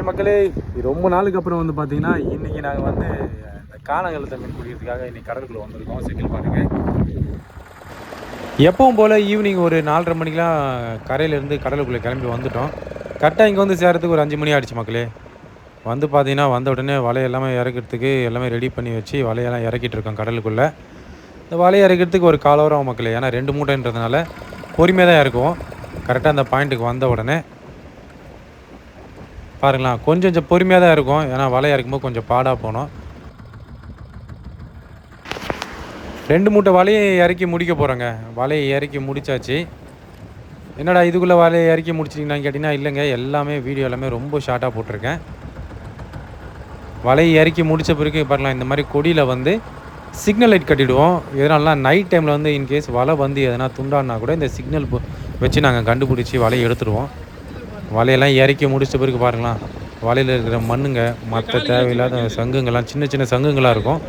மக்களே, ரொம்ப நாளுக்கு அப்புறம் வந்து பார்த்தீங்கன்னா இன்றைக்கி நாங்கள் வந்து இந்த காணகலத்தை மீன் பிடிக்கிறதுக்காக இன்றைக்கி கடலுக்குள்ளே வந்திருக்கோம். செட்டில் பாருங்க. எப்பவும் போல் ஈவினிங் ஒரு 4:30 மணிக்கெலாம் கரையிலேருந்து கடலுக்குள்ளே கிளம்பி வந்துட்டோம். கரெக்டாக இங்கே வந்து சேர்கிறதுக்கு ஒரு 5 மணி ஆகிடுச்சு மக்களே. வந்து பார்த்தீங்கன்னா வந்த உடனே வலையை எல்லாமே இறக்கிறதுக்கு எல்லாமே ரெடி பண்ணி வச்சு வலையெல்லாம் இறக்கிட்டு இருக்கோம் கடலுக்குள்ளே. இந்த வலையை இறக்கிறதுக்கு ஒரு 1/4 ஹவர் ஆகும் மக்களே. ஏன்னா 2 மூட்டைன்றதுனால பொறுமையாக தான் இறக்குவோம். கரெக்டாக அந்த பாயிண்ட்டுக்கு வந்த உடனே பாருங்களா, கொஞ்சம் பொறுமையாக தான் இருக்கும். ஏன்னா வலை இறக்கும்போது கொஞ்சம் பாடாக போனோம். 2 மூட்டை வலையை இறக்கி முடிக்க போகிறோங்க. வலையை இறக்கி முடித்தாச்சு. என்னடா இதுக்குள்ளே வலையை இறக்கி முடிச்சிட்டிங்களான்னு கேட்டிங்கன்னா, இல்லைங்க, எல்லாமே வீடியோ எல்லாமே ரொம்ப ஷார்ட்டாக போட்டிருக்கேன். வலையை இறக்கி முடித்த பிறகு பாருங்களா, இந்த மாதிரி கொடியில் வந்து சிக்னல் லைட் கட்டிவிடுவோம். எதனாலலாம் நைட் டைமில் வந்து இன்கேஸ் வலை வந்து எதனா துண்டானா கூட இந்த சிக்னல் வச்சு நாங்கள் கண்டுபிடிச்சி வலையை எடுத்துடுவோம். வலையெல்லாம் இறக்கி முடிச்ச பிறகு பாருங்களா, வலையில் இருக்கிற மண்ணுங்க, மற்ற தேவையில்லாத சங்குங்கள்லாம் சின்ன சின்ன சங்குங்களாக இருக்கும்.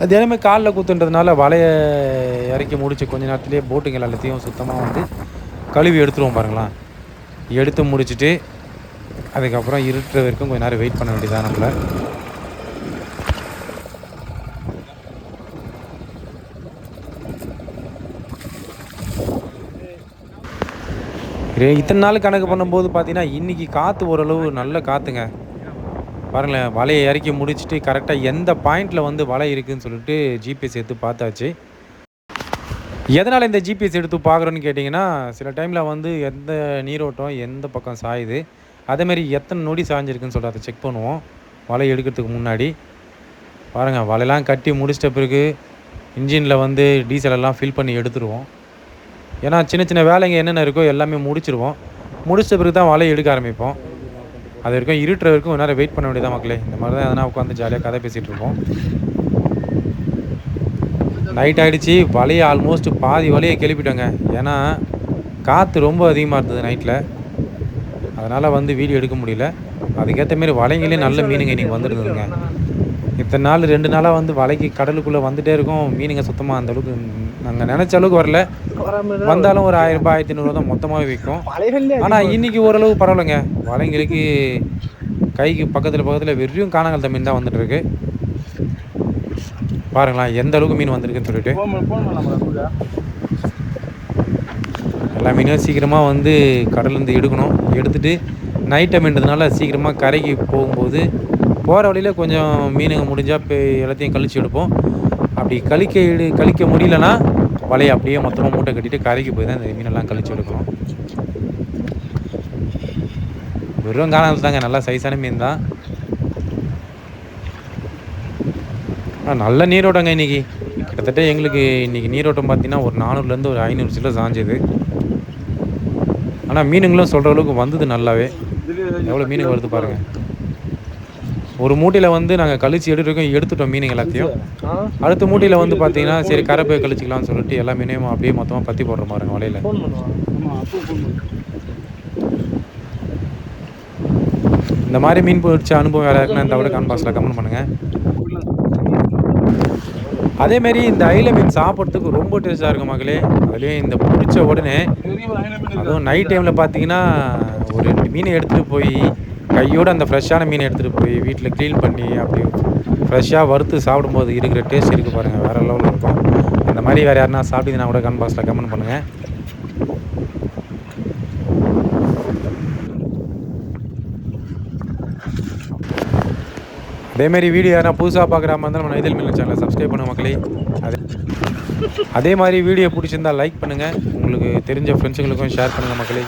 அது எல்லாமே காலில் குத்துன்றதுனால வலையை இறக்கி முடித்து கொஞ்ச நேரத்துலேயே போட்டுங்கள் எல்லாத்தையும் சுத்தமாக வந்து கழுவி எடுத்துருவோம். பாருங்களா, எடுத்து முடிச்சுட்டு அதுக்கப்புறம் இருட்டுற வரைக்கும் கொஞ்சம் நேரம் வெயிட் பண்ண வேண்டியதான் நம்மளை. இத்தனை நாள் கணக்கு பண்ணும்போது பார்த்தீங்கன்னா இன்றைக்கி காற்று ஓரளவு நல்ல காற்றுங்க. பாருங்களேன், வலையை இறக்கி முடிச்சுட்டு கரெக்டாக எந்த பாயிண்டில் வந்து வலை இருக்குதுன்னு சொல்லிட்டு ஜிபிஎஸ் எடுத்து பார்த்தாச்சு. எதனால் இந்த ஜிபிஎஸ் எடுத்து பார்க்குறோன்னு கேட்டிங்கன்னா, சில டைமில் வந்து எந்த நீரோட்டம் எந்த பக்கம் சாயுது, அதேமாரி எத்தனை நொடி சாய்ஞ்சிருக்குன்னு சொல்லிட்டு அதை செக் பண்ணுவோம் வலை எடுக்கிறதுக்கு முன்னாடி. பாருங்கள், வலையெல்லாம் கட்டி முடிச்சிட்ட பிறகு இன்ஜினில் வந்து டீசலெல்லாம் ஃபில் பண்ணி எடுத்துருவோம். ஏன்னா சின்ன சின்ன வேலைங்க என்னென்ன இருக்கோ எல்லாமே முடிச்சிருவோம். முடிச்ச பிறகு தான் வலையை எடுக்க ஆரம்பிப்போம். அது வரைக்கும் இருட்டுற வரைக்கும் ஒரு நேரம் வெயிட் பண்ண வேண்டியதான் மக்களே. இந்த மாதிரி தான் எதனா உட்காந்து ஜாலியாக கதை பேசிகிட்டு இருப்போம். நைட் ஆகிடுச்சு. வலையை ஆல்மோஸ்ட் பாதி வலையை கிளப்பிட்டோங்க. ஏன்னா காற்று ரொம்ப அதிகமாக இருந்தது நைட்டில். அதனால் வந்து வீடியோ எடுக்க முடியல. அதுக்கேற்ற மாரி வலைங்களே நல்ல மீனுங்க இன்றைக்கி வந்துருக்குதுங்க. இத்தனை நாள் 2 நாளாக வந்து வலைக்கு கடலுக்குள்ளே வந்துகிட்டே இருக்கும். மீனுங்க சுத்தமாக அந்தளவுக்கு நாங்கள் நினச்ச அளவுக்கு வரல. வந்தாலும் ஒரு 1000 ரூபாய் 1500 தான் மொத்தமாகவே விற்கும். ஆனால் இன்றைக்கி ஓரளவு பரவாயில்லைங்க. வலைங்களுக்கு கைக்கு பக்கத்தில் வெறும் காணாங்கல் மீன் தான் வந்துட்டுருக்கு. பாருங்களா எந்த அளவுக்கு மீன் வந்திருக்குன்னு சொல்லிட்டு. எல்லா மீனும் சீக்கிரமாக வந்து கடல்லேருந்து எடுக்கணும். எடுத்துகிட்டு நைட் டைம்ன்றதுனால சீக்கிரமாக கரைக்கு போகும்போது போகிற வழியில் கொஞ்சம் மீனுங்க முடிஞ்சால் இப்போ எல்லாத்தையும் கழித்து எடுப்போம். அப்படி கழிக்க முடியலன்னா வலையை அப்படியே மொத்தமாக மூட்டை கட்டிட்டு கரைக்கு போய் தான் இந்த மீனெல்லாம் கழித்து எடுக்கணும். வெறும் காணாமல் தாங்க, நல்லா சைஸான மீன் தான். நல்ல நீரோட்டங்க இன்றைக்கி. கிட்டத்தட்ட எங்களுக்கு இன்றைக்கி நீரோட்டம் பார்த்திங்கன்னா ஒரு 400லேருந்து ஒரு 500 சில்லர் சாஞ்சுது. ஆனால் மீனுங்களும் சொல்கிற அளவுக்கு வந்தது நல்லாவே. எவ்வளோ மீனுங்க வருது பாருங்கள். ஒரு மூட்டையில் வந்து நாங்கள் கழிச்சு எடுத்துட்டோம் மீனுங்க எல்லாத்தையும். அடுத்த மூட்டையில் வந்து பார்த்தீங்கன்னா சரி கரை போய் கழிச்சிக்கலாம்னு சொல்லிட்டு எல்லா மீனையும் அப்படியே மொத்தமாக பற்றி போடுற மாதிரிங்க வலையில். இந்த மாதிரி மீன் பிடிச்ச அனுபவம் வேறு இருக்குன்னா இந்த விட கான்பாஸில் கமெண்ட் பண்ணுங்கள். அதேமாரி இந்த அயில மீன் சாப்பிட்றதுக்கு ரொம்ப டேஸ்ட்டாக இருக்கும் மக்களே. அதுலேயும் இந்த பிடிச்ச உடனே அதுவும் நைட் டைமில் பார்த்தீங்கன்னா ஒரு 2 மீனை எடுத்துகிட்டு போய் கையோடு அந்த ஃப்ரெஷ்ஷான மீனை எடுத்துகிட்டு போய் வீட்டில் க்ளீன் பண்ணி அப்படி ஃப்ரெஷ்ஷாக வறுத்து சாப்பிடும்போது இருக்கிற டேஸ்ட் இருக்குது பாருங்கள், வேறு லெவலில் இருக்கும். இந்த மாதிரி வேறு யாருன்னா சாப்பிட்டீங்கன்னா கூட கமெண்ட் பாக்ஸில் கமெண்ட் பண்ணுங்கள். அதேமாதிரி வீடியோ யாரா புதுசாக பார்க்குற மாதிரி இருந்தால் நம்ம நைதல் மீன் சேனலை சப்ஸ்கிரைப் பண்ணுங்க மக்களே. அதே மாதிரி வீடியோ பிடிச்சிருந்தால் லைக் பண்ணுங்கள். உங்களுக்கு தெரிஞ்ச ஃப்ரெண்ட்ஸுங்களுக்கும் ஷேர் பண்ணுங்கள் மக்களே.